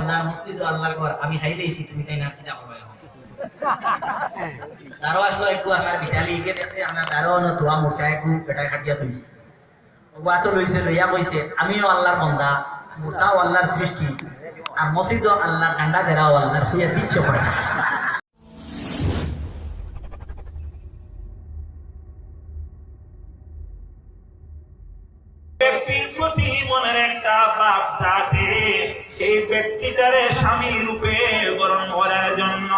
বান্দার মসজিদ আল্লাহর ঘর আমি হাইলেইছি তুমি তাই না কিনা হবে দারো আসলো একটু আমার বিটালি কে দেখে আমরা দারো ন তোয়া মোটা একটু পেটা কাটিয়া দিছি ওয়া তো লইছে লইয়া কইছে আমিও আল্লাহর বান্দা মোটাও আল্লাহর সৃষ্টি আর মসজিদও আল্লাহর ডান্ডা দেরাও আল্লাহর হইয়া দিচ্ছে পড়ে ব্যক্তির প্রতি মনের একটা ভাব থাকে সেই ব্যক্তিটারে স্বামী রূপে গ্রহণ করার জন্য,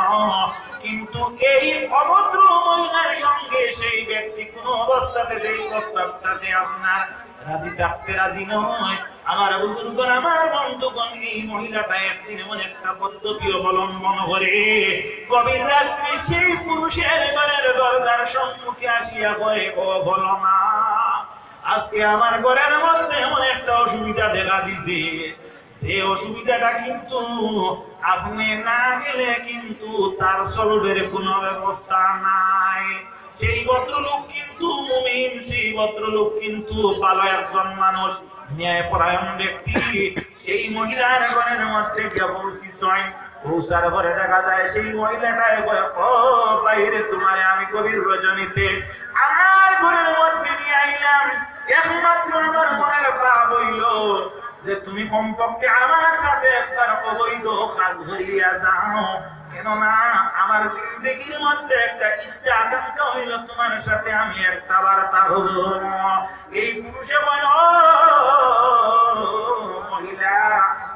কিন্তু এই অভদ্র মহিলার সঙ্গে সেই ব্যক্তি কোন অবস্থাতে সেই প্রস্তাবটাতে আপনার রাজি থাকতে রাজি নয়। আমার বুজুর্গরা, আমার বন্ধুগণ, এই মহিলাটা একদিন এমন একটা পদ্ধতি অবলম্বন করে গভীর রাত্রি সেই পুরুষের ঘরের দরজার সম্মুখে আসিয়া কয়ে, ও বলো না আজকে আমার ঘরের মধ্যে এমন একটা অসুবিধা দেখা দিছে, এই অসুবিধাটা কিন্তু আপনি না গেলে কিন্তু তার সলভের কোনো ব্যবস্থা নাই। সেই ভদ্রলোক কিন্তু মুমিন, সেই ভদ্রলোক কিন্তু ভালো একজন মানুষ, ন্যায়পরায়ণ ব্যক্তি। সেই মহিলার ঘরের মধ্যে কেবল কিছুই পৌঁছার ঘরে দেখা যায় সেই মহিলাটায় বলে, ও বাইরে তোমারে আমি গভীর রজনীতে আমার ঘরের মধ্যে নিয়ে আইলাম, একমাত্র আমার মনের ভাব হইল যে তুমি কমপক্ষে আমার সাথে একবার অবৈধ কাজ করিয়া যাও, কেননা আমার জিন্দগির মধ্যে একটা ইচ্ছা আকাঙ্ক্ষা হইল তোমার সাথে আমি একটা বার্তা হব। এই পুরুষে বল, মহিলা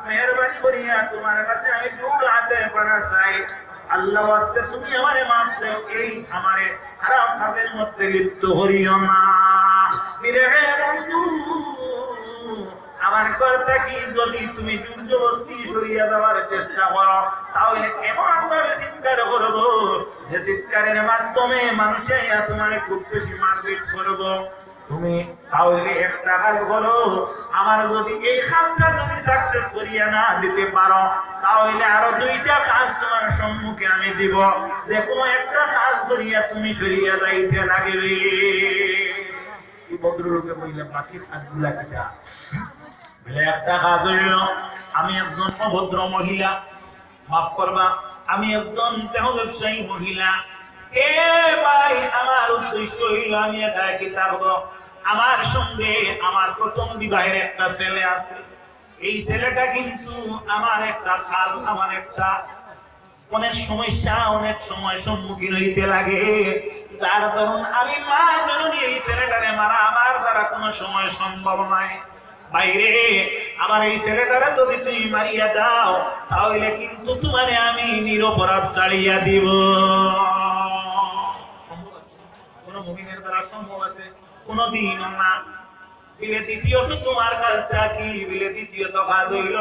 মেহরবানি করিয়া তোমার কাছে আমি দুটো হাতে পারা চাই, আল্লাহ ওয়াস্তে তুমি আমারে মাফ দাও, এই আমারে খারাপ কাজের মধ্যে লিপ্ত করিও না। বিরে বন্ধু, আমার কথা কি যদি তুমি জবরদস্তি সরিয়ে দেওয়ার চেষ্টা করো তাহলে এমন ভাবে চিৎকার করবো যে চিৎকারের মাধ্যমে মানুষে তোমার খুব বেশি মারপিট করবো। তুমি তাহলে একটা কাজ করো, আমার যদি এই কাজটা যদি সাকসেস করিয়া না দিতে পারো তাহলে আরো দুইটা কাজ তোমার সম্মুখে আমি দিব, যে কোনো একটা কাজ করিয়া তুমি সরিয়া যাইতে লাগবে। ভদ্রলোকে বললে বাকি কাজগুলা কিটা? একটা কাজ হইল, আমি একজন অভদ্র মহিলা, মাফ করবা, আমি একজন দেহ ব্যবসায়ী মহিলা। এ ভাই, আমার উদ্দেশ্য হইল আমি একাই কি থাকবো, আমার সঙ্গে আমার প্রথম বিবাহের একটা ছেলে আছে। এই ছেলেটা কিন্তু আমার একটা খাল, আমার একটা অনেক সমস্যা, অনেক সময় সম্মুখীন হইতে লাগে, যার ধরুন আমি মা জননী এই ছেলেটারে মারা আমার দ্বারা কোনো সময় সম্ভব নয়। বাইরে আমার এই ছেলেটারে যদি তুমি মারিয়া দাও তাহলে কিন্তু তোমারে আমি নিরপরাধ ছাড়িয়া দিব। কোন মুমিনের দ্বারা সম্ভব আছে? কোনদিনও না। বিলে দ্বিতীয়ত তোমার কাজটা কি? বিলে দ্বিতীয়ত কাজ হইল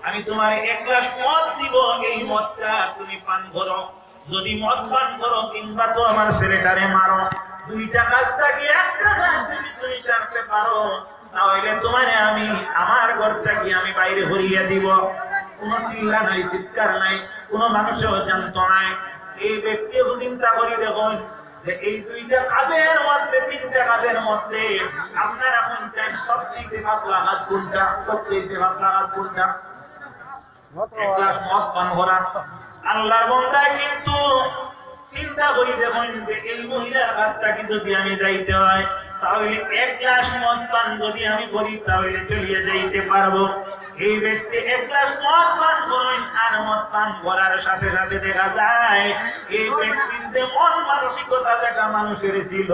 আমি তোমার এক গ্লাস মদ দিব, এই মদটা তুমি পান করো। যদি মদ পান করো কিংবা তো আমার ছেলেটারে মারো, দুইটা কাজটা কি একটা কাজ যদি তুমি সারতে পারো তাহলে তোমারে আমি আমার ঘরটা কি আমি বাইরে হরিয়া দিব। কোনো চিল্লা নাই, চিৎকার নাই, কোনো মানুষও জানতো নাই। এই ব্যক্তি চিন্তা করি দেখুন যে এই দুইটা কাজের মধ্যে, তিনটা কাজের মধ্যে আপনার এখন চাই সবচেয়ে পাতলা কাজ কোনটা? সবচেয়ে পাতলা কাজ কোনটা? এক গ্লাস মদ পান করা। আল্লাহর বান্দায় কিন্তু চিন্তা করি দেখুন যে এই মহিলার কাজটা কি যদি আমি যাইতে হয় তাহলে এক গ্লাস মদ পান যদি আমি করি তাহলে চলিয়ে যাইতে পারবো। এই ব্যক্তি এক গ্লাস মদ পান করেন আর মদ পান করার সাথে সাথে দেখা যায় এই ব্যক্তির যে মন মানসিকতা যেটা মানুষের ছিল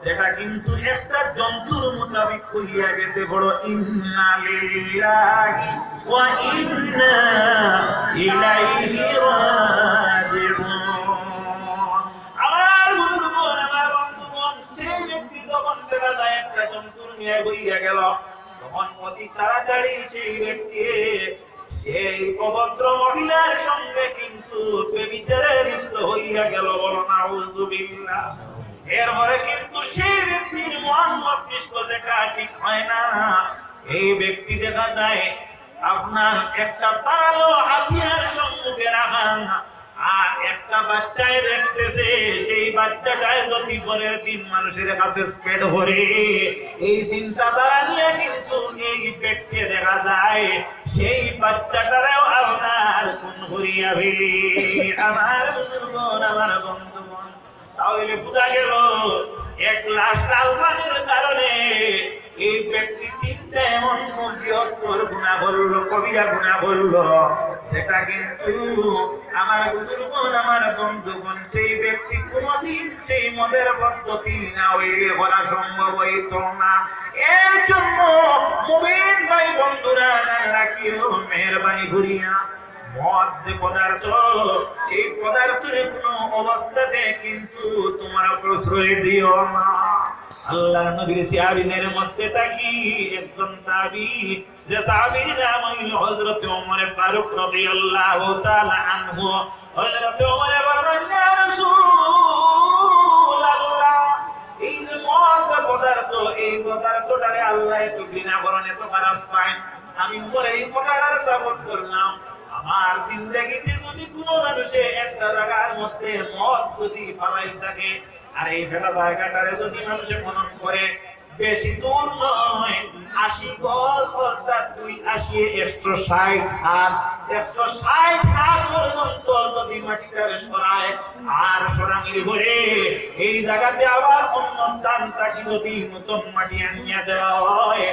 সেটা কিন্তু একটা জন্তুর মোতাবিক করিয়া গেছে। বড় ইন্না লিল্লাহি ওয়া ইন্না ইলাইহি রাজিউন। আমার বুজুর্গগণ, আমার বন্ধুগণ, সেই ব্যক্তি যখন দেখা যায় একটা জন্তুর নিয়ে হইয়া গেল, তখন অতি তাড়াতাড়ি সেই ব্যক্তি সেই অভদ্র মহিলার সঙ্গে কিন্তু বেবিচারে লিপ্ত হইয়া গেল। বলো নাউযুবিল্লাহ। এরপরে কিন্তু সেই ব্যক্তির মন মস্তিষ্ক দেখা ঠিক হয় না। এই ব্যক্তি দেখা যায় আপনার একটা তারালো হাতিয়ার সম্মুখে রাখা আর একটা বাচ্চায় দেখতেছে, সেই বাচ্চাটায় যদি পরের দিন মানুষের কাছে পেট ভরে, এই চিন্তাধারা নিয়ে কিন্তু এই ব্যক্তি দেখা যায় সেই বাচ্চাটারেও আপনার করিয়া ফেলি। আমার বুজুর্গণ, আমার বন্ধুগণ, তাহলে বোঝা গেল 1 গ্লাস লাল পানির কারণে এই ব্যক্তি 3টা এমন বৃহত্তর গুনাহ করলো, কবিরা গুনাহ করলো, সেটা কিন্তু আমার বুজুর্গণ, আমার বন্ধুগণ, সেই ব্যক্তি কোনদিন সেই মদের পদ্ধতি না হইলে করা সম্ভব হইত না। এর জন্য মুমিন ভাই বন্ধুরা রাখিও, মেহরবানি করিয়া মদ যে পদার্থ, সেই পদার্থের কোনো অবস্থাতে কিন্তু তোমরা প্রশ্রয় দিও না। আল্লাহর নবীর সাহাবীদের মধ্যে থাকি একজন সাহাবী, যে সাহাবীর নাম হইল হযরত ওমর ফারুক রাদিয়াল্লাহু তাআলা আনহু। হযরত ওমর বলেন, ইয়া রাসূলুল্লাহ, এই যে মদ পদার্থ, এই পদার্থটারে আল্লাহ এত ঘৃণা করেন, এত খারাপ পায়। আমি ওমর এই কথাটার সাপোর্ট করলাম। আমার জিন্দেগিতে যদি কোনো মানুষে একটা জায়গার মধ্যে মদ যদি ফালাই থাকে, আর এই ফেলা জায়গাটারে যদি মানুষে মনন করে, বেশি দূর নয়, 80 গজ, অর্থাৎ 280 160 হাত, 160 হাত পর্যন্ত যদি মাটিটারে সরায়, আর সরানির ঘরে এই জায়গাতে আবার অন্য স্থানটাকে যদি নতুন মাটি আনিয়া দেওয়া হয়,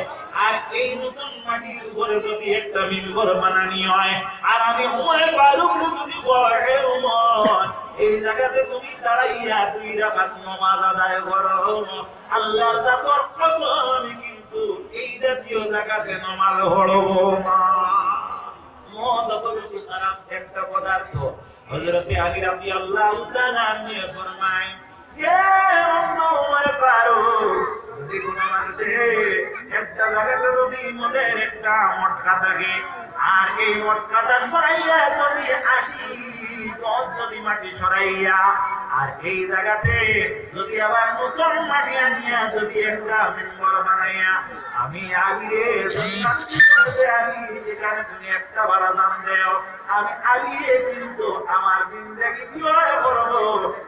আর এই নতুন মাটির উপরে যদি একটা মিলঘর বানানি হয়, আর আমি ওমর ফারুক যদি বলে, ওমর এই জায়গাতে তুমি দাঁড়াইয়া 2 রাকাত নামাজ আদায় করো, আল্লাহর জাতর কসম, আমি কিন্তু এই জাতীয় জায়গাতে নামাজ পড়ব না। মদ কত বেশি খারাপ একটা পদার্থ। হযরত আলী রাদিয়াল্লাহু তাআলা আনহু ফরমায়, হে ওমর ফারুক, যদি কোনো মানুষের একটা জায়গাতে যদি মদের একটা মটকা থাকে, আর এই মটকাটা সরাইয়া যদি 80 গজ যদি মাটি সরাইয়া, আর এই জায়গাতে যদি আবার নতুন মাটি আনিয়া যদি একটা মিম্বর বানাইয়া, আমি আলিরে আলী, যেখানে তুমি একটা ভাড়া দাম দেও, আমি আলিয়ে কিন্তু আমার জিন্দেগি বিয়ে করবো,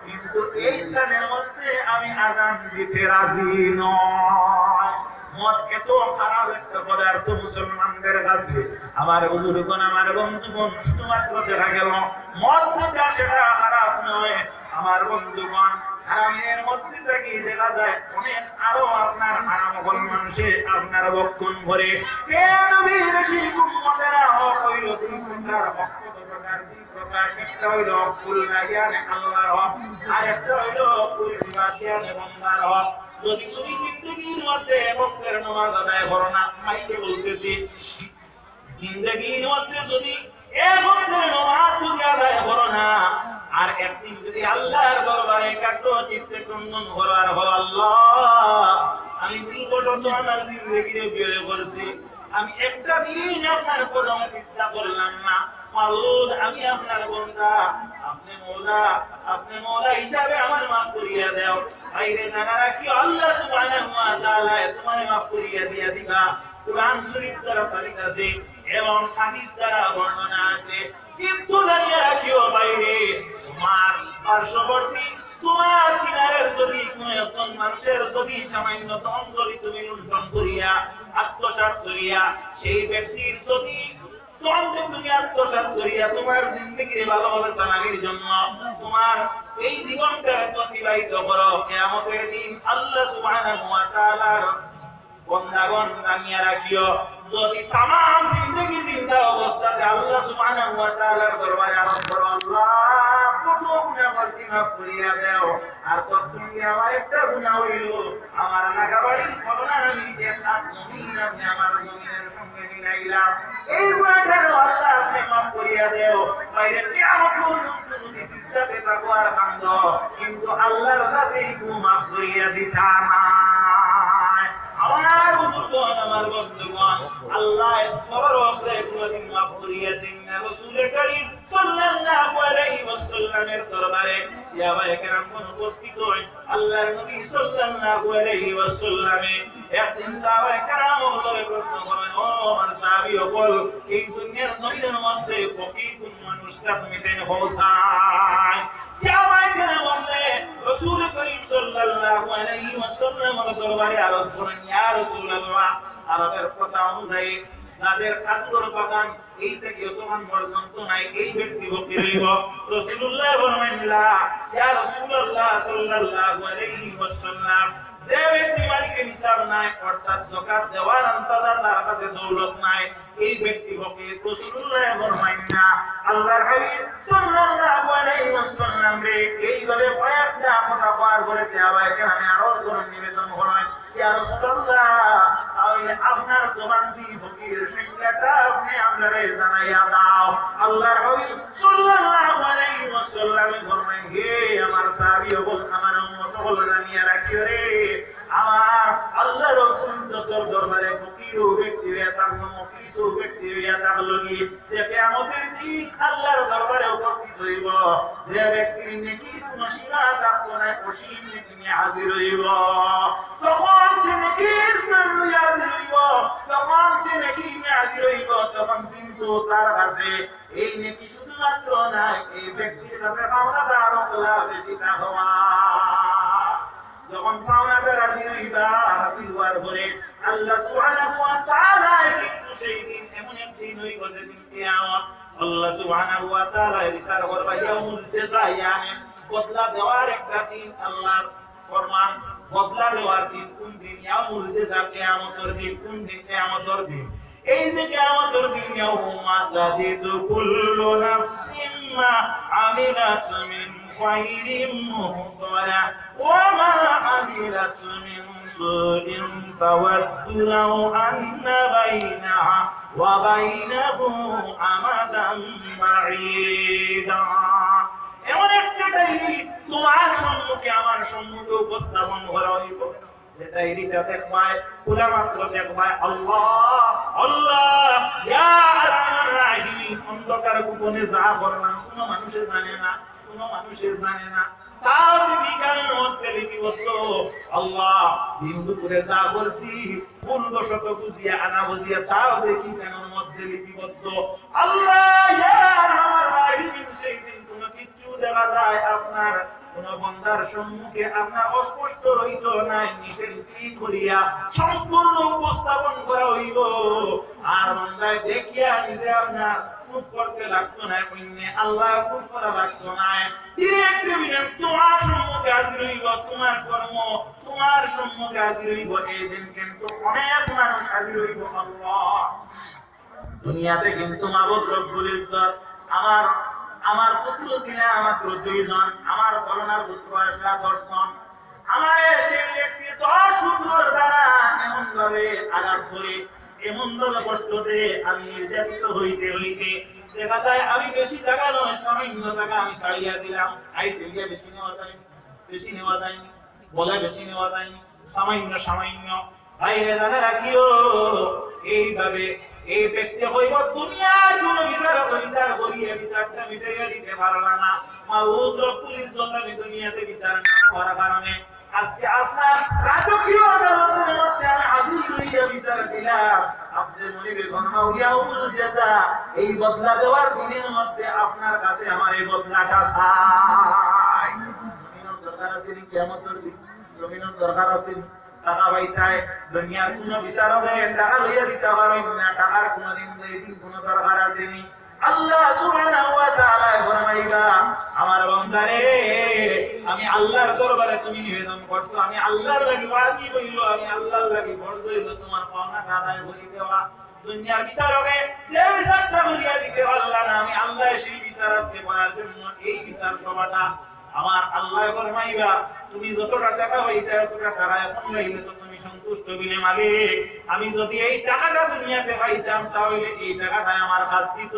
কিন্তু এই স্থানের মধ্যে আমি আযান দিতে রাজি নয়। মদ এত খারাপ একটা পদার্থ মুসলমানদের কাছে। আমার বুজুর্গণ, আমার বন্ধুগণ, শুধুমাত্র দেখা গেল মদ যেটা সেটা খারাপ নয়। আমার বন্ধুগণ, হারামের মধ্যে থেকে দেখা যায় অনেক আরো আপনার হারাম হল মানুষে আপনার বক্ষণ করে। হে নবীর শিখ উম্মতেরা, হইল 2 প্রকার, ভক্ত প্রকার 2 প্রকার। একটা হইল কুল নাইয়ানে আল্লাহর হক, আর একটা হইল কুল ইবাদিয়ানে বান্দার হক। যদি তুমি জিন্দেগির মধ্যে বক্তের নামাজ আদায় করো না, মাইকে বলতেছি, জিন্দেগির মধ্যে যদি বক্তের নামাজ যদি আদায় করো না, আর একদিন যদি আল্লাহর দরবারে একাগ্র চিত্তে ক্রন্দন করো, আর বলো, আল্লাহ, আমি 2 বছর তো আমার জিন্দেগিরে বিয়ে করছি, আমি একটা দিন আপনার কোনো চিন্তা করলাম না, মাবুদ, আমি আপনার বান্দা, আপনি মওলা হিসাবে আমার মাফ করিয়া দাও। বাইরে জানা রাখি, আল্লাহ সুবহানাহু ওয়া তাআলা তোমার মাফ করিয়া দিয়া দিবা। কুরআন শরীফ দ্বারা সাবিত আছে এবং হাদিস দ্বারা বর্ণনা আছে। কিন্তু জানিয়া রাখিও বাইরে, তোমার পার্শ্ববর্তী, তোমার কিনারের যদি কোন একজন মানুষের যদি সামান্য ধন যদি তুমি লুণ্ঠন করিয়া আত্মসাৎ করিয়া, সেই ব্যক্তির যদি তুমি আত্মসাৎ করিয়া তোমার জিন্দেগির ভালোভাবে চালানোর জন্য তোমার এই জীবনটা অতিবাহিত করো, কিয়ামতের দিন আল্লাহ সুবহানাহু ওয়া তাআলার বন্দাগণ জানিয়া রাখিও, যদি তামাম জিন্দেগি জিন্দা অবস্থাতে আল্লাহ সুবহানাহু ওয়া তাআলার দরবারে আরজ করো, আল্লাহ কত গুনাহ করছি, মাফ করিয়া দাও। আর তৎসঙ্গে আমার একটা গুনাহ হইল, আমার এলাকা বাড়ির সবনা আমি যে 7 জমিন আপনি আমার জমিনের সঙ্গে মিলাইলাম, এই গুনাহটারও আল্লাহ আপনি মাফ করিয়া দাও। বাইরে কিয়ামত পর্যন্ত যদি সিজদাতে থাকো আর কান্দো, কিন্তু আল্লাহর কাছে কোনো মাফ করিয়া দিতা না। আমার বুজুর্গণ, আমার বন্ধুগণ, আল্লাহ বড় করে কোনদিন মাফ করিয়া দিন না। রাসূল করিম সাল্লাল্লাহু আলাইহি ওয়াসাল্লামের দরবারে সাহাবায়ে কেরাম উপস্থিত হয়। আল্লাহর নবী সাল্লাল্লাহু আলাইহি ওয়াসাল্লামে একদিন সাহাবায়ে কেরাম বলে প্রশ্ন করেন, ও আমার সাহাবী সকল, এই দুনিয়ার জমিনের মধ্যে ফকির কোন মানুষটা তুমি দেন হোসায়? সাহাবায়ে কেরাম বলে, রাসূল করিম সাল্লাল্লাহু আলাইহি ওয়াসাল্লামের দরবারে আরজ করেন, ইয়া রাসূলুল্লাহ, আরবের কথা অনুযায়ী যাদের খাদ্যর বাগান এই থেকে অতমান পর্যন্ত নাই, এই ব্যক্তি ভক্তি হইব। রাসূলুল্লাহ ফরমাইলেন ইয়া রাসূলুল্লাহ সাল্লাল্লাহু আলাইহি ওয়াসাল্লাম, যে ব্যক্তি মালিকের হিসাব নাই, অর্থাৎ যাকাত দেওয়ার আন্তাজা তার কাছে দৌলত নাই, এই ব্যক্তি ভক্তি। রাসূলুল্লাহ ফরমাইলেন আল্লাহর হাবিব সাল্লাল্লাহু আলাইহি ওয়াসাল্লাম রে এইভাবে কয়েকটা কথা কওয়ার পরে সাহাবায়ে কেরামে আরজ করেন, নিবেদন করেন, ইয়া রাসূলুল্লাহ তাহলে আপনার জবান দিয়ে ফকির সংজ্ঞাটা আপনি আমারে জানাইয়া দাও। আল্লাহর হাবিব সাল্লাল্লাহু আলাইহি ওয়াসাল্লাম ফরমায়, হে আমার সাহাবী বল, আমার উম্মত বল, জানিয়া রাখিও রে, আমার আল্লাহর রাসূল তোর দরবারে ফকির ও ব্যক্তি হইয়া থাকলো, মুফলিস ও ব্যক্তি হইয়া থাকলো কি, যে কিয়ামতের দিন আল্লাহর দরবারে উপস্থিত হইব, যে ব্যক্তির নেকির কোনো সীমা থাকতো না, অসীম নেকি নিয়ে হাজির হইব। তখন সে নেকির জন্য হাজির হইব, যখন সে নেকি নিয়ে হাজির হইব, তখন কিন্তু তার কাছে এই নেকি শুধুমাত্র নাই, এই ব্যক্তির কাছে পাওনাদার আরো বেশি থাকবা। যখন পাওনাদার হাজির হইবা, হাজির হওয়ার পরে আল্লাহ সুবহানাহু ওয়া তাআলা কিন্তু সেই দিন এমন একদিন হইব যেদিন কিয়ামত, আল্লাহ সুবহানাহু ওয়া তাআলা বিচার করবা, ইয়াউমুল জাযা, মানে বদলা দেওয়ার একটা দিন। আল্লাহর ফরমান বদলা দেওয়ার দিন কোন দিন? ইয়াউমুল জাযা, কিয়ামতের দিন। কোন দিন? কিয়ামতের দিন। এই যে কিয়ামতের দিন, ইয়াউমা তাজিদু কুল্লু নাফসিন মা আমিলাত মিন খায়রিন মুহদারা ওয়া মা আমিলাত মিন সুইন তাওয়াদ্দু লাউ আন্না বাইনাহা ওয়া বাইনাহু আমাদান বাঈদা। এমন একটা ডায়েরি তোমার সম্মুখে আমার সম্মুখে উপস্থাপন করা হইব, যে ডায়েরিটা দেখবায় খোলা মাত্র দেখবায় আল্লাহ আল্লাহ ইয়া আরহামার রাহিম, অন্ধকার গোপনে যা করলাম কোনো মানুষে জানে না, কোনো মানুষে জানে না, তার বিজ্ঞানের মধ্যে লিপিবদ্ধ। আল্লাহ দিন দুপুরে যা করছি ভুলবশত বুঝিয়া আনা বুঝিয়া তাও দেখি কেনার মধ্যে লিপিবদ্ধ। আল্লাহ ইয়া আরহামার রাহিম, সেই দিন কোনো কিছু দেখা যায় আপনার কোন বান্দার সম্মুখে আপনার অস্পষ্ট রইত নাই, নিচের কি করিয়া সম্পূর্ণ উপস্থাপন করা হইব, আর বান্দায় দেখিয়া নিজে আপনার খুশ করতে লাগতো না, কইনে আল্লাহ খুশ করা লাগতো না, ডিরেক্ট এভিডেন্স তোমার সম্মুখে হাজির হইব, তোমার কর্ম তোমার সম্মুখে হাজির হইব। এই দিন কিন্তু অনেক মানুষ হাজির হইব। আল্লাহ দুনিয়াতে কিন্তু মাবুদ রব্বুল ইজ্জত আমার পুত্র ছিল মাত্র 2 জন, আমার করোনার পুত্র আসলা 10 জন, আমার সেই ব্যক্তি 10 পুত্রের দ্বারা এমন ভাবে আঘাত করে, এমন ভাবে কষ্ট দিয়ে আমি নির্যাতিত হইতে হইতে দেখা যায় আমি বেশি জায়গা নয়, সামান্য জায়গা আমি ছাড়িয়া দিলাম। আইতে গিয়ে বেশি নেওয়া যায়নি, বেশি নেওয়া যায়নি, বলে বেশি নেওয়া যায়নি, সামান্য সামান্য। বাইরে জানা রাখিও, এইভাবে এই ব্যক্তি হইব দুনিয়ার কোন বিচার করিয়া বিচারটা মিটাইয়া দিতে পারলা না, মাউদ রব্বুল ইজ্জত আমি দুনিয়াতে বিচার না করার কারণে আজকে আপনার রাজকীয় আদালতের মধ্যে আমি হাজির হইয়া বিচার দিলাম। আপনি মনিবে গণমাউলিয়াউল জাযা, এই বদলা দেওয়ার দিনের মধ্যে আপনার কাছে আমার এই বদলাটা চাই। জমিনের দরকার আছে নি? কিয়ামতের দিন জমিনের দরকার আছে নি? টাকা পাইতায় দুনিয়ার কোন বিচারকে টাকা লইয়া দিতে পারেন না, টাকার কোনদিন এই দিন কোন দরকার আছে নি? আল্লাহ সুবহানাহু ওয়া তাআলা ফরমাইবা, আমার বান্দারে আমি আল্লাহর দরবারে তুমি নিবেদন করছো, আমি আল্লাহর লাগি ওয়াজিব হইল, আমি আল্লাহর লাগি ফরজ হইল তোমার পাওনা আদায় করে দেওয়া। দুনিয়ার বিচারকে যে বিচারটা করিয়া দিতে পারলা না, আমি আল্লাহ সেই বিচার আজকে করার জন্য এই বিচার সভাটা আমার আল্লাহ ফরমাইবা, তুমি যতটা টাকা পাইতে ততটা টাকা এখন লইলে তো তুমি সন্তুষ্ট হইলে মালিক। আমি যদি এই টাকাটা দুনিয়াতে পাইতাম তাহলে এই টাকাটা আমার কাজ দিত,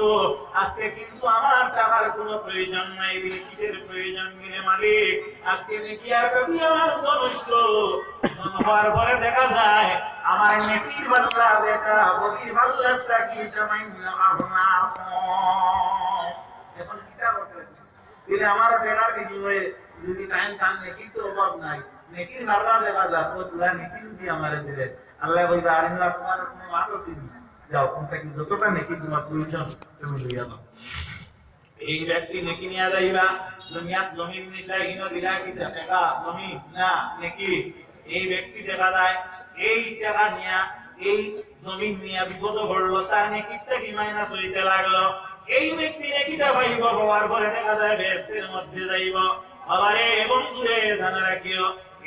আজকে কিন্তু আমার টাকার কোনো প্রয়োজন নাই, কিসের প্রয়োজন গেলে মালিক? আজকে নাকি আর কবি আমার নষ্ট হওয়ার পরে দেখা যায় আমার নেকির বাল্লা দেখা বদির বাল্লাটা কি সামান্য আপনার এখন কিতা করতে দিলে আমার বেলার বিনিময়ে যদি টাইম টান নেকির তো অভাব নাই, নেকির ভাবনা দেখা যায় ও তোরা নেকি যদি আমারে দিলে আল্লাহ বলবে আর না তোমার কোনো মাত আছে যাও কোনটা কি যতটা নেকি তোমার প্রয়োজন তুমি লইয়া নাও। এই ব্যক্তি নেকি নিয়ে যাইবা, দুনিয়াত জমিন নিশাই হিন দিলা কি টাকা জমি না নেকি? এই ব্যক্তি দেখা যায় এই টাকা নিয়া এই জমিন নিয়ে বিপদ পড়লো, তার নেকিটা কি মাইনাস হইতে লাগলো। এই ব্যক্তি নেকিটা পাইব, হওয়ার পরে দেখা যায় বেহেশতের মধ্যে যাইব। আবারে বন্ধুরে জানা রাখিও,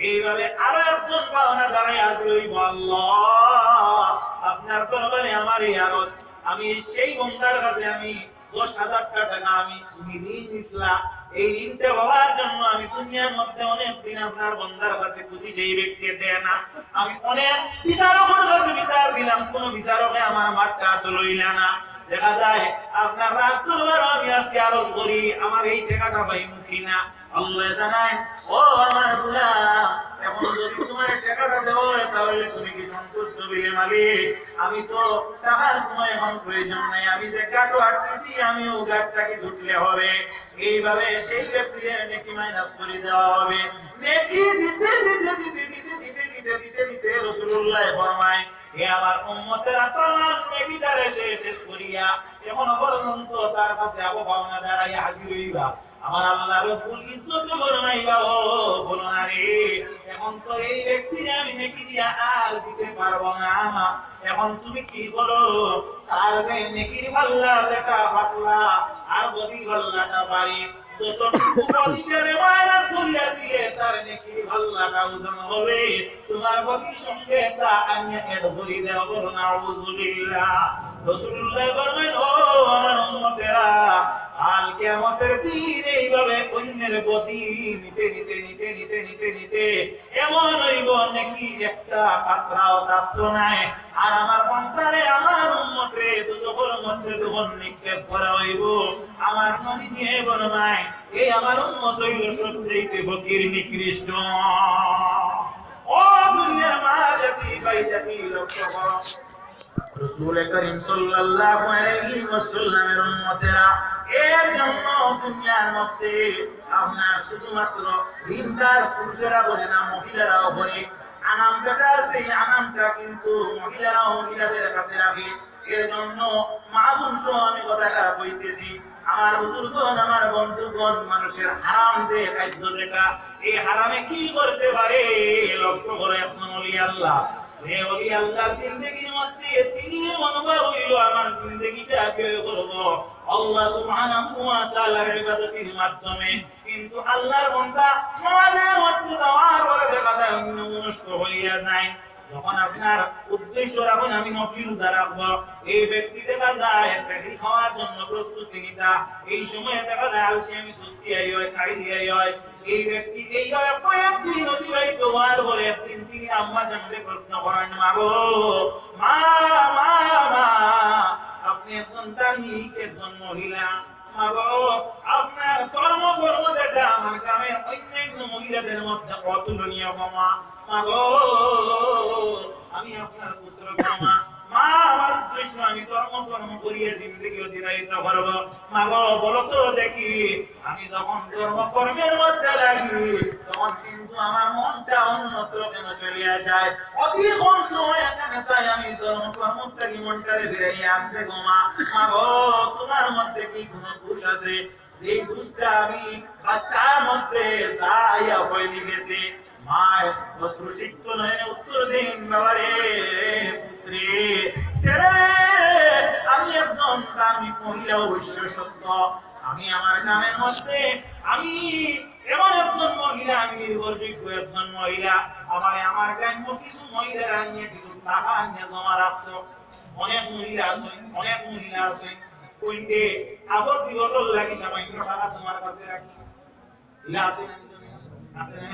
এইভাবে আরো একজন পাওনা দাঁড়ায় রইব, আল্লাহ আপনার দরবারে আমার এই আরজ, আমি সেই বন্দার কাছে আমি 10,000 টাকা আমি তুমি ঋণ নিছিলাম, এই ঋণটা হওয়ার জন্য আমি দুনিয়ার মধ্যে অনেক দিন আপনার বন্দার কাছে খুঁজি, সেই ব্যক্তি দেয় না। আমি অনেক বিচারকের কাছে বিচার দিলাম, কোন বিচারকে আমার মাঠটা তো লইল না। দেখা যায় আপনার রাগ করবার আমি আজকে আরজ করি, আমার এই টাকাটা পাই মুখী না। আল্লাহ জানায়, ও আমার গোলাম, এখন যদি তোমার টাকাটা দেবো তাহলে তুমি কি সন্তুষ্ট বিলে মালিক? আমি তো টাকার কোনো এখন প্রয়োজন নাই, আমি যে গাঁটও আটকেছি আমি ও গাঁটটা কি ছুটলে হবে। এইভাবে সেই ব্যক্তির নেকি মাইনাস করে দেওয়া হবে। নেকি দিতে দিতে দিতে দিতে দিতে দিতে দিতে দিতে রাসূলুল্লাহ ফরমায়, হে আমার উম্মতেরা, তোমার নেকিটারে শেষ করিয়া এখনো পর্যন্ত তার কাছে আবু পাওনা দাঁড়াইয়া হাজির হইবা, আমার আল্লাহ রব্বুল ইজ্জত ফরমাইবা, ও বলো না রে, এখন তো এই ব্যক্তিরে আমি নেকি দিয়া আর দিতে পারবো না। এখন তুমি কি করো, তার নেকির পাল্লা যেটা পাতলা আর বদির পাল্লাটা বাড়ি, যতটুকু বদিরে মাইনাস করিয়া দিলে তার নেকির পাল্লাটা ওজন হবে, তোমার বদির সঙ্গে তা আনিয়া এড ধরি দেওয়া, বলো না আউযুবিল্লাহ। রাসূলুল্লাহ বলেন, ও আমার উম্মতেরা, কাল কিয়ামতের দিন এইভাবে অন্যের বদি নিতে নিতে নিতে নিতে নিতে নিতে এমন হইব নাকি একটা কাতরাও থাকতো নাই। আর আমার বান্দারে, আমার উম্মতরে দুজোর মধ্যে দুজন নিক্ষেপ করা হইব। আমার নবীজি বলবেন, এই আমার উম্মত হইল সবচেয়ে ফকির নিকৃষ্ট। ও দুনিয়ার মা জাতি ভাই জাতি, লক্ষ্য করো, রাসূল করিম সাল্লাল্লাহু আলাইহি ওয়াসাল্লামের উম্মতেরা, এর জন্য দুনিয়ার মধ্যে আপনার শুধুমাত্র দিনদার পুরুষেরা বলে না, মহিলারাও বলে, আনাম যেটা আছে এই আনামটা কিন্তু মহিলারাও মহিলাদের কাছে রাখে। এর জন্য মা বোন সহ আমি কথাটা বলতেছি, আমার বুজুর্গগণ, আমার বন্ধুগণ, মানুষের হারাম দিয়ে খাদ্য দেখা, এই হারামে কি করতে পারে লক্ষ্য করে এখন ওলি আল্লাহ, আল্লাহর জিন্দেগির মধ্যে তিনি অনুভব হইল, আমার জিন্দেগিটা ব্যয় করব আল্লাহ সুবহানাহু ওয়া তাআলার ইবাদতের মাধ্যমে। কিন্তু আল্লাহর বান্দা নামাজের মধ্যে যাওয়ার পরে দেখা যায় অন্যমনস্ক হইয়া যায়। যখন আপনার উদ্দেশ্য রাখুন আমি নফল রোজা রাখবো, এই ব্যক্তি দেখা যায় সেহরি খাওয়ার জন্য প্রস্তুতি নিতা, এই সময় দেখা যায় আলসি আমি সুস্থি আই হয়, খাইলি আই হয়। এই ব্যক্তি এইভাবে কয়েকদিন অতিবাহিত হওয়ার পরে একদিন তিনি আম্মা জানতে প্রশ্ন করেন, মা গো, মা মা মা, আপনি একজন দানিক, একজন মহিলা, মা গো, আপনার কর্ম যেটা আমার গ্রামের অন্যান্য মহিলাদের মধ্যে অতুলনীয়, ক্ষমা মা গো, আমি আপনার পুত্র, ক্ষমা মা, আমার উদ্দেশ্য আমি কর্ম করিয়ে জিন্দেগি অতিবাহিত করব। মা গো, বলো তো দেখি, আমি যখন কর্মের মধ্যে লাগি তখন কিন্তু আমার মনটা অন্যত্র কেন চলিয়া যায়, অতি কম সময় এখানে চাই আমি কর্ম থেকে মনটারে ফিরাইয়া আনতে গো। মা গো, তোমার মধ্যে কি কোনো দোষ আছে? সেই দোষটা আমি বাচ্চার মধ্যে যাইয়া হয়ে গেছে। মায়ের অশ্রুসিক্ত নয়নে উত্তর দিন, বাবারে পুত্রে, ছেলে, আমি একজন ধার্মিক মহিলা, অবশ্য সত্য, আমি আমার গ্রামের মধ্যে আমি এমন একজন মহিলা, আমি নির্ভরযোগ্য একজন মহিলা, আমার গ্রাম্য কিছু মহিলারা নিয়ে কিছু টাকা নিয়ে জমা রাখতো। অনেক মহিলা আছে কইতে আবার বিগত লাগি সামান্য টাকা তোমার কাছে রাখি, আছে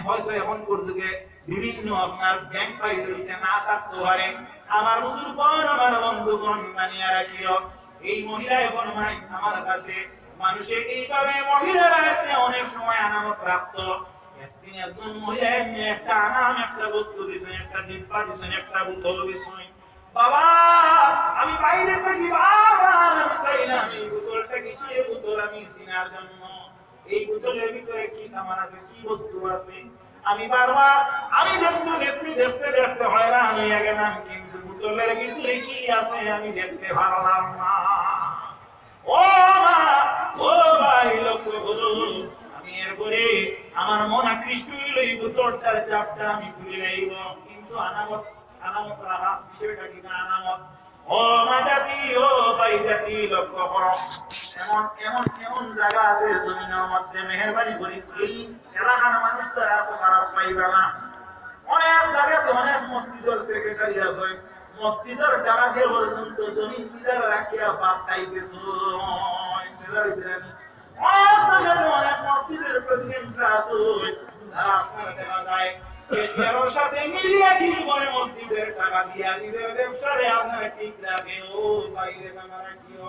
হয়তো এখন যুগে বিভিন্ন আপনার ব্যাংক পাই রয়েছে, না থাকতে পারে। আমার বুজুর্গগণ, আমার বন্ধুগণ, জানিয়া রাখিও, এই মহিলা এখন আমার কাছে মানুষে এইভাবে মহিলারা অনেক সময় আনামত রাখতো। একদিন একজন মহিলা একটা আনাম, একটা বস্তু দিছেন, একটা ডিব্বা দিছেন, একটা বোতল দিছেন। বাবা, আমি বাইরে থাকি, বারবার আমি চাইলাম এই বোতলটা কিসের বোতল, আমি চিনার জন্য এই বোতলের ভিতরে কি সামান আছে, কি বস্তু আছে, আমি বারবার আমি দেখতে হয়রান হইয়া গেলাম, কিন্তু বোতলের ভিতরে কি আছে আমি দেখতে পারলাম না। ও মা, ও ভাই, লক্ষ্য করুন, আমি এরপরে আমার মন আকৃষ্ট হইল, এই বোতলটার চাপটা আমি খুলে রাখব, কিন্তু আলামত রাখা বিষয়টা কি না আলামত ও মাজাতি ও বাইজাতি লক্ষ্য করো এমন এমন এমন জায়গা আছে জমিনের মধ্যে মেহেরবানি করি এই এলাকার মানুষ তারা আছে খারাপ পাইবে না অনেক জায়গাতে অনেক মসজিদের সেক্রেটারি আছে মসজিদের টাকা দিয়ে পর্যন্ত জমি ইজার রাখিয়া বাপ খাইতেছ অনেক জায়গাতে অনেক মসজিদের প্রেসিডেন্টরা আছে তারা আপনারা দেখা যায় এর সাথে মিলিয়ে কি করে মসজিদের টাকা দিয়া নিজের ব্যবসারে আপনারা ঠিক রাখে ও বাইরে টাকা রাখিও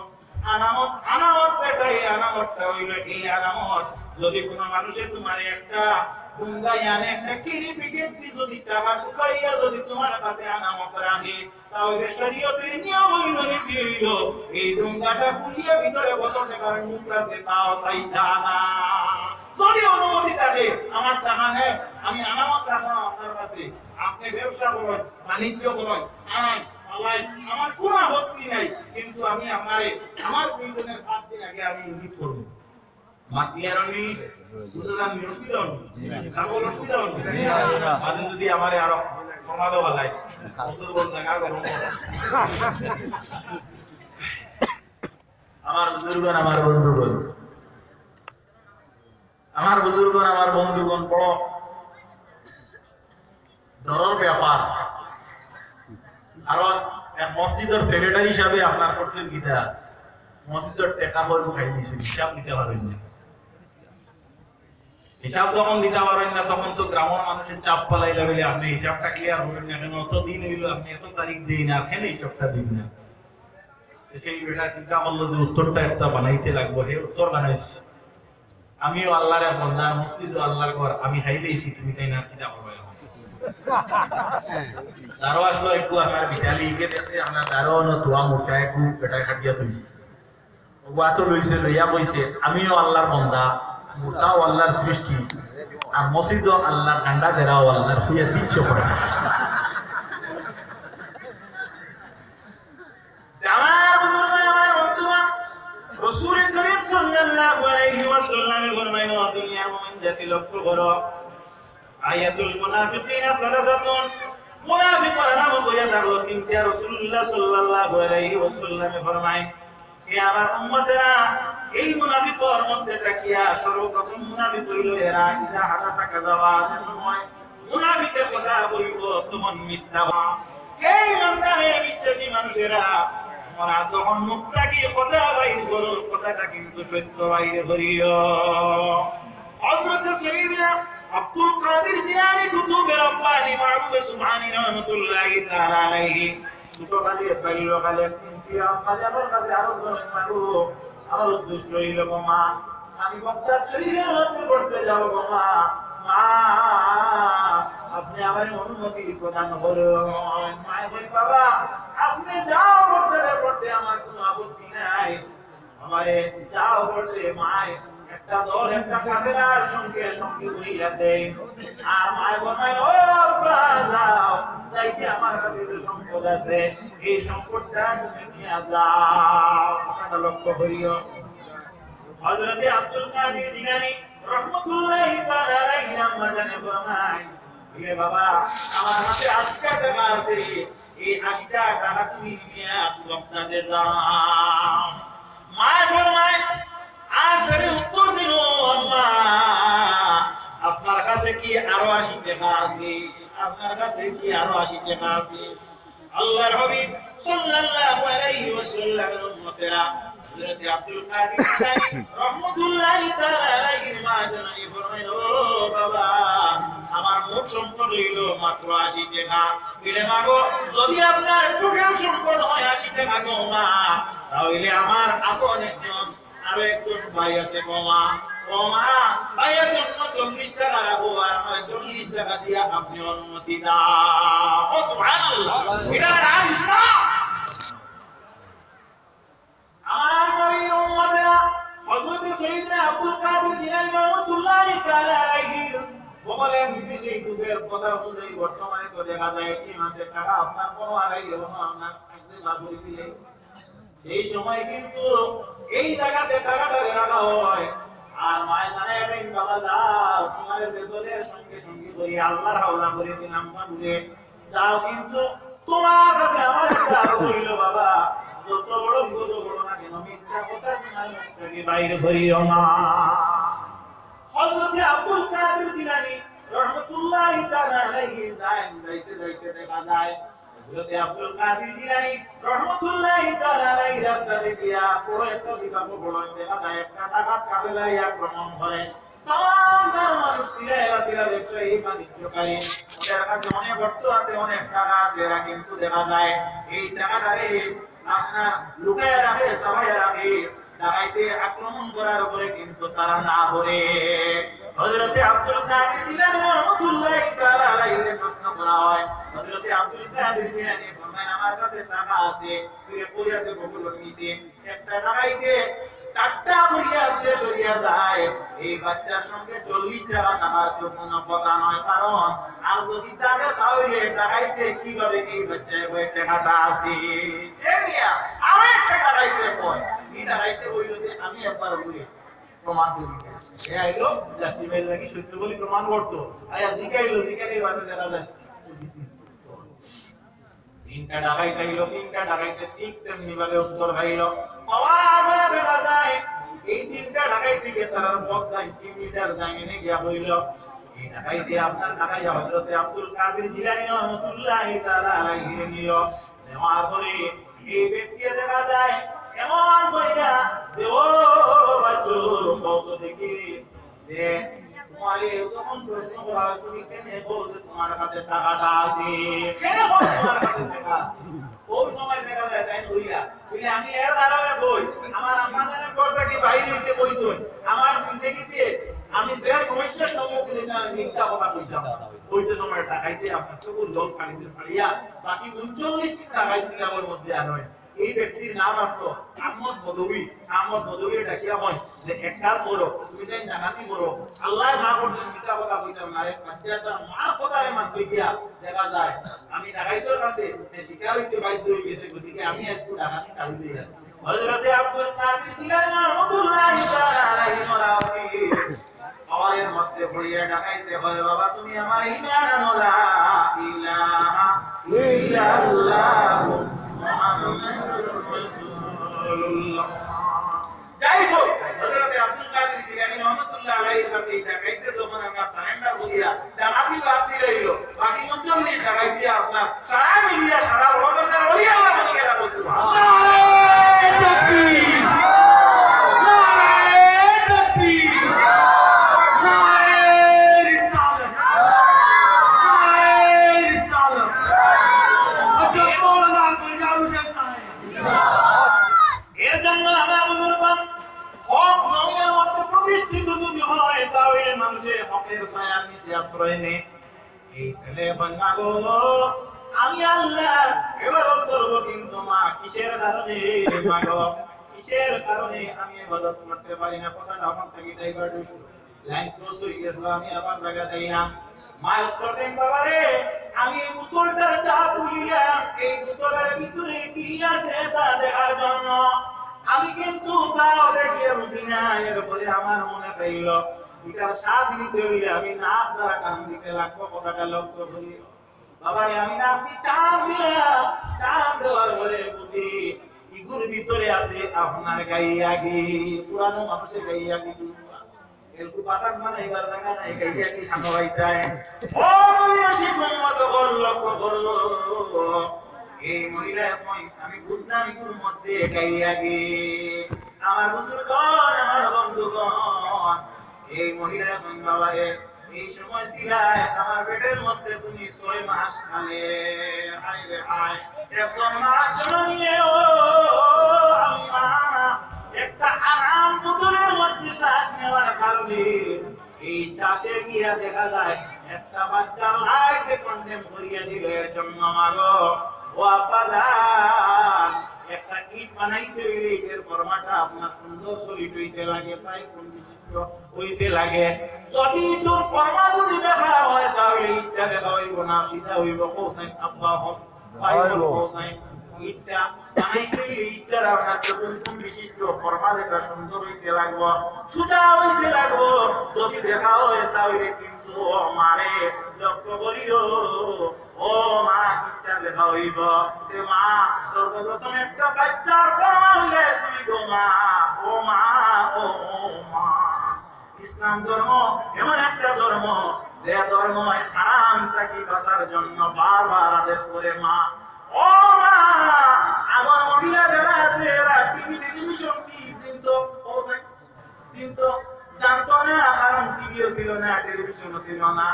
আলামত আলামত দেখাই আলামতটা হইল কি আলামত যদি কোনো মানুষে তোমার একটা দুঙ্গাই আনে একটা কিরি পিকেট দি যদি টাকা শুকাইয়া যদি তোমার কাছে আলামত রাখে তাহলে শরীয়তের নিয়ম হইল নীতি হইল এই দুঙ্গাটা খুলিয়ে ভিতরে কত টাকার মুখ আছে তাও চাইতা না যদি অনুমতি থাকে আমার টাকা নেই আমি আলামত রাখলাম আপনার কাছে আপনি ব্যবসা করুন বাণিজ্য করুন আমার কোন আপত্তি নাই কিন্তু আমি আপনারে আমার প্রয়োজনের 5 দিন আগে আমি ইঙ্গিত করব মাতিয়ারনি বুঝলাম নিরস্তিদন কাবল নিরস্তিদন মানে যদি আমারে আরো সমাদো বলাই কত বড় জায়গা গরম আমার বুজুর্গণ আমার বন্ধুগণ আমার বন্ধুগণ বড় দরর ব্যাপার কারণ এক মসজিদের সেক্রেটারি হিসাবে আপনার করছেন গীতা মসজিদের টাকা করবো খাই দিয়েছে হিসাব দিতে পারেন না হিসাব যখন দিতে পারেন না তখন তো গ্রামের মানুষের চাপ পালাইলা বলে আপনি হিসাবটা ক্লিয়ার হবেন না কেন অত দিন হইল আপনি এত তারিখ দিই না কেন হিসাবটা দিন না সেই বেটা চিন্তা করলো যে উত্তরটা একটা বানাইতে লাগবো হে উত্তর বানাইছি আমিও আল্লাহর বন্দার মসজিদ আল্লাহর ঘর আমি হাইলেইছি তুমি তাই না কিতা করবো দারো আসলো একটু আমার বিটালি কে দেখে আমরা দারো ন তোয়া মুরতা একটু বেটা খাটিয়া তুইছি ওয়া তো লইছে লইয়া কইছে আমিও আল্লাহর বান্দা মুরতাও আল্লাহর সৃষ্টি আর মসজিদও আল্লাহর ডান্ডা দেরাও আল্লাহর খুইয়া দিচ্ছে পড়ে আমার বুজুর্গ আমার বন্ধুগণ রাসূল করিম সাল্লাল্লাহু আলাইহি ওয়াসাল্লাম ফরমাইলেন দুনিয়ার মুমিন জাতি লক্ষ্য করো আয়াতুল মুনাফিকিনা সালাসাতুন মুনাফিকরা নাম বইয়া থাকলো তিনটা রাসূলুল্লাহ সাল্লাল্লাহু আলাইহি ওয়াসাল্লাম ফরমায় হে আমার উম্মতেরা এই মুনাফিকর মধ্যে তাকিয়া সর্বপ্রথম মুনাফিক হইল এরা ইজা হাদাসা কাযাবানের সময় মুনাফিকের কথা বলিব তখন মিথ্যা এই মন্দারে বিশ্বাসী মানুষেরা তোমরা যখন মুখটা কি কথা বাইর করো কথাটা কিন্তু সত্য বাইরে করিও হযরত সাইয়্যিদনা আব্দুল কাদের জিলানী কুতুবে রব্বানি মাহবুব সুবহানি রাহমাতুল্লাহি তাআলা আলাইহি দুটো খালি বাইল খালি তিনটি আম্মাজানের কাছে আরো করেন মাগো আমার উদ্দেশ্য হইল মা আমি বক্তার শরীরের মধ্যে পড়তে যাব মা মা আপনি আমার অনুমতি প্রদান করুন মায়ে বলি বাবা আপনি যাও পড়তে আমার কোনো আপত্তি নাই আমারে যাও পড়তে মায়ে একটা দল একটা কাফেলার সঙ্গে সঙ্গে হইয়া দেয় আর মায় বলে ও বাবা যাও যাইতে আমার কাছে যে সম্পদ আছে এই সম্পদটা তুমি নিয়ে যাও কথাটা লক্ষ্য করিও হযরত আব্দুল কাদের জিলানী রাহমাতুল্লাহি তাআলা আলাইহি রাহমাতানে ফরমায় হে বাবা আমার কাছে 80 টাকা আছে এই 80 টাকা তুমি নিয়ে আপনাদের যাও মায় ফরমায় আসলে উত্তর দিল আম্মা আপনার কাছে কি আরো 80 টাকা আছে আপনার কাছে কি আরো 80 টাকা আছে আল্লাহর হাবিব সাল্লাল্লাহু আলাইহি ওয়াসাল্লামের উম্মতেরা হযরত আব্দুল কাদের জিলানী রাহমাতুল্লাহি তাআলা আলাইহি মা জানানি ফরমাইল ও বাবা আমার মোট সম্পদ হইল মাত্র 80 টাকা বলে মাগো যদি আপনার টোটাল সম্পদ হয় 80 টাকা গো মা তাহলে আমার আপন একজন আরো একজন ভাই আছে মামা মামা ভাইয়ের জন্য 40 টাকা রাখো আর আমার 40 টাকা দিয়া আপনি অনুমতি দাও ও সুবহানাল্লাহ এটা নাম ইসলাম আমার নবীর উম্মতেরা হযরত সাইয়্যিদনা আব্দুল কাদের জিলানী রাহমাতুল্লাহি তাআলা আলাইহি বলে নিচে সেই যুগের কথা অনুযায়ী বর্তমানে তো দেখা যায় কি মাসে টাকা আপনার কোনো আড়াই গেল না আপনার কাছে লাগুরি দিলে সেই সময় কিন্তু এই জায়গাতে টাকাটা রাখা হয় আর মায় জানায় রে বাবা যাও তোমার যে দলের সঙ্গে সঙ্গে করি আল্লাহর হাওলা করে দিলাম বাবুরে যাও কিন্তু তোমার কাছে আমার একটা বলিল বাবা, যত বড় বিপদ বড় না কেন মিথ্যা কথা তোমার মুখ থেকে বাইরে করিও না। হযরত আব্দুল কাদের জিলানী রাহমাতুল্লাহি তাআলা আলাইহি যাইতে যাইতে দেখা যায় হযরত আব্দুল কাদের জিলানী রাহমাতুল্লাহি তাআলা আলাইহি রাস্তাতে গিয়া পুরো একটা বিপদ বড় দেখা যায়, একটা ডাকাত কাফেলায় আক্রমণ করে। তাম মানুষ সিরা ব্যবসায়ী বাণিজ্যকারী, ওদের কাছে অনেক অর্থ আছে, অনেক টাকা আছে, এরা কিন্তু দেখা যায় এই টাকাটারে আপনার লুকায় রাখে, সবাই রাখে, ডাকাইতে আক্রমণ করার পরে কিন্তু তারা না ধরে। হযরতে আব্দুল কাদের জিলানী রাহমাতুল্লাহি তাআলা আলাইহি প্রশ্ন করা হয়, হযরতে আব্দুল কাদের জিলানী ফরমায় আমার কাছে টাকা আছে, তুই কই আছে বকুল নিছে, একটা ডাকাইতে টাকা করিয়া দিয়ে সরিয়া যায়, এই বাচ্চার সঙ্গে 40 টাকা টাকার তো কোনো কথা নয়, কারণ আর যদি টাকা তাহলে ডাকাইতে কিভাবে এই বাচ্চায় বই টাকাটা আছে সে নিয়া আর একটা ডাকাইতে কয়, এই ডাকাইতে বইল যে আমি একবার ঘুরে প্রমাণ করি, এ আইলো জাস্টিফাই লাগি সত্য বলি প্রমাণ করতো, আয়া জিগাইলো জিগাইলে ভাবে দেখা যাচ্ছে তিনটা ডাকাইতে আইলো, তিনটা ডাকাইতে ঠিক তেমনি ভাবে উত্তর পাইলো। আবার দেখা যায় এই তিনটা ডাকাইতে গিয়ে তারা 90 মিটার জায়গায় গিয়া হইল, এই ডাকাইতে আপনার ডাকাই হযরতে আব্দুল কাদের জিলানী রাহমাতুল্লাহি তাআলা আলাইহি নিল। নেওয়ার পরে এই ব্যক্তি দেখা যায় এমন কইরা যে ও বাচ্চু কত দেখি যে তোমারে যখন প্রশ্ন করা হয় তুমি কেন বলছো তোমার কাছে টাকাটা আছে, কেন বলছো তোমার কাছে টাকা আছে, ওই সময় দেখা যায় তাই হইয়া বলে আমি এর কারণে বই আমার আম্মা জানে করতে কি বাইরে হইতে বইছো, আমার জিন্দেগিতে আমি যে সমস্যার সম্মুখীন হইলাম মিথ্যা কথা কইতাম, ওইতে সময় টাকাইতে আপনার সবুর লোক ছাড়িয়া বাকি 39 টাকাইতে আমার মধ্যে আর হয়। এই ব্যক্তির নাম আসলো আহমদ বদউই। আহমদ বদউই ডাকিয়া হয় যে এক কাজ করো, তুমি তাই জানাতি করো, আল্লাহ না করছেন মিছা কথা কইতাম না, এক বাচ্চাটা মার কথারে মানতে গিয়া দেখা যায় আমি ডাকাইতের কাছে শিকার হইতে বাধ্য হয়ে গেছে, গতিকে আমি আজকে ডাকাতি ছাড়ি দিই। হযরতে আব্দুল কাদের জিলানী রাহমাতুল্লাহি তাআলা আলাইহি মারাউতি আওয়াজের মধ্যে পড়িয়া ডাকাইতে হয়, বাবা তুমি আমার ঈমান আনো, লা ইলাহা ইল্লাল্লাহ মুহাম্মাদুর রাসূলুল্লাহ। যাই হোক হযরতে আব্দুল কাদের জিলানী রাহমাতুল্লাহি আলাইহির কাছে ডাকাইতে যখন আমরা সারেন্ডার করিয়া ডাকাতি বাদ দিলাইলো, বাকি 39 ডাকাইতে আপনার সারা মিলিয়া সারা বড়দার ওলি আল্লাহ বলি গেলা সুবহানাল্লাহ। নারে তাকবীর, নারে তাকবীর, নারে রিসালাত, নারে রিসালাত। আচ্ছা মাওলানা গুলজার হোসেন সাহেব, এর জন্য আমার বুজুর্গগণ হক জমিনের মধ্যে প্রতিষ্ঠিত যদি হয় তাহলে মানুষের হকের ছায়ার নিচে আশ্রয় নেয়। এই ছেলে বাঙ্গাগো আমি আল্লাহ ইবাদত করব, কিন্তু মা কিসের কারণে মাগো, কিসের কারণে আমি ইবাদত করতে পারি না, কথাটা আমার থেকে ডাইভার্ট হইছিল, লাইন ক্রস হয়ে গেছিল, আমি আবার জায়গা দেই না। মা উত্তর দেন বাবা রে, আমি এই বোতলটার চাপ তুলিয়া এই বোতলের ভিতরে কি আছে তা দেখার জন্য আমি কিন্তু তাও দেখে বুঝি না, এরপরে আমার মনে চাইল এটার স্বাদ নিতে হইলে আমি নাক দ্বারা কান দিতে লাগবো, কথাটা লক্ষ্য করি। বাবারে আমি নাকি টান দিলাম, টান দেওয়ার পরে বুঝি ইগুর ভিতরে আছে আপনার গাইয়াগি, পুরানো মানুষের গাইয়াগি, এলকু পাটান মানে এবার জায়গা নাই, গাইয়াগি খানো হইতায়। ও নবীর শিক্ষক বল লক্ষ্য করলো, এই মহিলা আমি বুঝলাম ইগুর মধ্যে গাইয়াগি। আমার বুজুর্গগণ, আমার বন্ধুগণ, এই মহিলা বাবারে এই সময় ছিলায় আমার পেটের মধ্যে তুমি 6 মাস খালে, হায় রে হায়, একদম মাস নিয়ে ও আম্মা একটা আরাম বোতলের মধ্যে শ্বাস নেওয়ার কারণে এই শ্বাসে গিয়া দেখা যায় একটা বাচ্চার লাইফে কন্ডেম করিয়া দিলে জন্য মাগো ও আব্বাজান একটা ইট বানাইতে হইলে এর ফরমাটা আপনার সুন্দর সলিড হইতে লাগে, সাইফুল বিশিষ্ট হইতে লাগে। যদি তোর ফরমা যদি দেখা হয় তাহলে ইটটা দেখা হইব না, সিধা হইব কোসাইন আল্লাহ ফাইল কোসাইন। ইটটা বানাইতে হইলে ইটটার আপনার কোন বিশিষ্ট ফরমা দেখা সুন্দর হইতে লাগবো, সুদা হইতে লাগবো। যদি দেখা হয় তাহলে কিন্তু মারে লক্ষ্য করিও ও মা কিটা লেখা হইব এ মা সর্বপ্রথম একটা বাচ্চার জন্ম হইলে তুমি গো মা ও মা ও মা ইসলাম ধর্ম এমন একটা ধর্ম যে ধর্ম হারাম থেকে বাঁচার জন্য বারবার আদেশ করে মা ও মা আমার মহিলা যারা আছে এরা টিভি টেলিভিশন কি কিন্তু জানতো না, কারণ টিভিও ছিল না টেলিভিশনও ছিল না।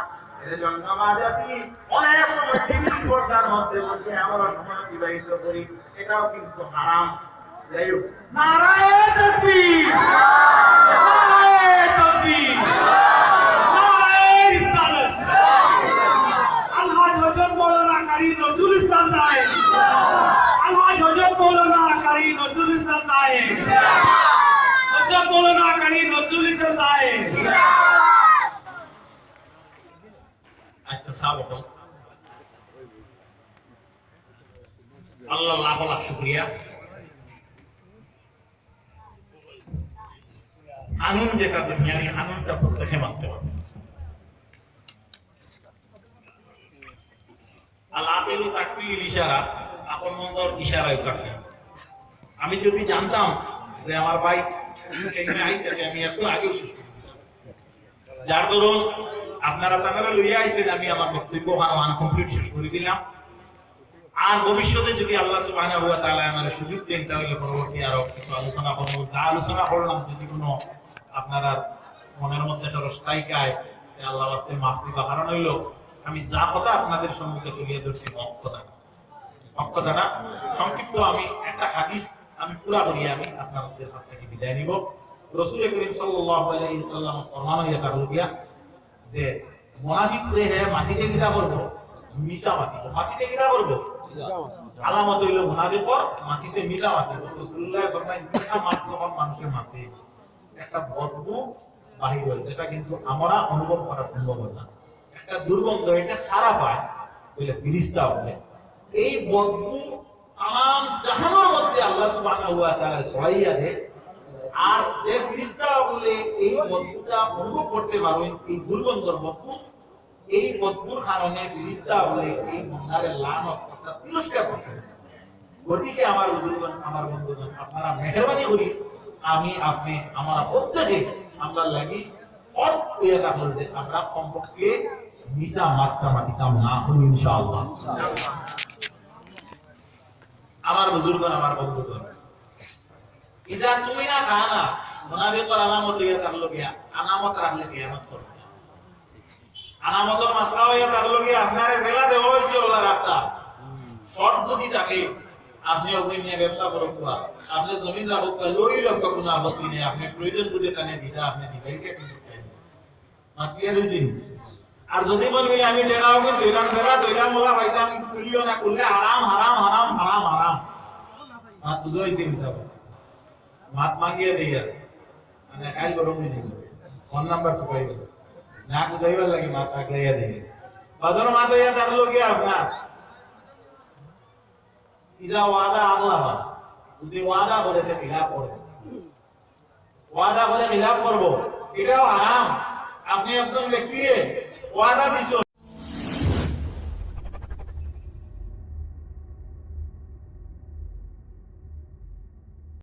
এর জন্য মা জাতি অনেক সময় টিভি পর্দার মধ্যে বসে আমরা সময় অতিবাহিত করি, এটাও কিন্তু হারাম। যাই হোক, নারায়ে তাকবীর, নারায়ে তাকবীর, নারায়ে রিসালাত। আলহাজ হযরত মাওলানা কারি নজরুল ইসলাম সাহেব, আলহাজ হযরত মাওলানা কারি নজরুল ইসলাম সাহেব, হযরত মাওলানা কারি নজরুল ইসলাম সাহেব। আচ্ছা সাহেব, আল্লাহ লাখ লাখ শুকরিয়া। কানুন যেটা দুনিয়ার কানুনটা প্রত্যেকে মানতে হবে। আল-আকিলু তাকফিল ইশারা, আপন মন্দর ইশারায় কাফি। আমি যদি জানতাম যে আমার ভাই এখানে আইতেছে, আমি এত আগে যার ধরুন আপনারা লইয়া আইছেন, আমি আমার বক্তব্য আনকমপ্লিট শেষ করে দিলাম। আর ভবিষ্যতে যদি আল্লাহ সুবহানাহু ওয়া তাআলা আমাদের সুযোগ দেন, তাহলে পরবর্তী আরো কিছু আলোচনা করব। যা আলোচনা করলাম যদি কোনো আপনারা মনের মধ্যে রসটাইকায় আল্লাহ ওয়াস্তে মাফ দিবা, কারণ হইল আমি যা কথা আপনাদের সম্মুখে তুলিয়ে ধরছি অক্ষতা না সংক্ষিপ্ত। আমি একটা হাদিস আমি পুরা করি, আমি আপনাদের কাছ থেকে বিদায় নিব। রাসূল করিম সাল্লাল্লাহু আলাইহি ওয়াসাল্লাম ফরমানো ইয়া তাকলুবিয়া যে মুনাফিক যে হে মাটিতে কিরা করব, মিশা মাটি মাটিতে কিরা করব, আলামত হইল মুনাফিকর মাটিতে মিশা মাটি। রাসূলুল্লাহ ফরমায় মিশা মাটি যখন মানুষের মাটি একটা বদবু বাহির হয়, যেটা কিন্তু আমরা অনুভব করা সম্ভব না, একটা দুর্গন্ধ, এটা খারাপ হয় বলে ফিরিস্তা বলে। এই বদবু তাম জাহানের মধ্যে আল্লাহ সুবহানাহু ওয়া তাআলা সহাইয়া দেয়। আর যে ফিরিস্তা বলে এই বদবুটা অনুভব করতে পারবেন, এই দুর্গন্ধর বদবু, এই বদবুর কারণে ফিরিস্তা বলে এই মন্দারের লানত অর্থাৎ তিরস্কার করতে। গতিকে আমার বুজুর্গগণ, আমার বন্ধুগণ, আপনারা মেহেরবানি করি আমি আপনি আমরা প্রত্যেকে আমরা লাগি অর্থ পেয়ে রাখল যে আমরা কমপক্ষে মিশা মাত্রা মাতিতাম না হল ইনশাআল্লাহ। আমার বুজুর্গগণ, আমার বন্ধুগণ, ইজা তুমি না খানা মুনাফিকর আলামত হইয়া থাকলো গিয়া, আলামত রাখলে কিয়ামত করবে। আলামতর মাসলা হইয়া থাকলো গিয়া আপনারে জেলা দেওয়া হয়েছে ওলা রাখতা শর্ট যদি থাকে, আপনি ওই নিয়ে ব্যবসা করুক, আপনি জমিন রাখুক, লড়ি লক্ষ্য কোনো আপত্তি নেই। আপনি প্রয়োজন বুঝে টানে দিটা আপনি দিবেন আর যদি বলবি আমি টেরাও তৈরাম টেরা তৈরাম বলা ভাইতে আমি খুলিও না, করলে হারাম হারাম হারাম হারাম হারাম মাত বুঝাইছে হিসাব মাত মাগিয়ে দিয়া মানে কাল গরম হয়ে যাবে। ফোন নাম্বার তো পাইবে না, বুঝাইবার লাগে মাত আগলাইয়া দিয়ে বাদর মাত হইয়া থাকলো গিয়া আপনার ইজা ওয়াদা আগলাবা, যদি ওয়াদা করেছে খিলাফ করেছে, ওয়াদা করে খিলাফ করবো, এটাও হারাম। আপনি একজন ব্যক্তিরে ওয়াদা দিছো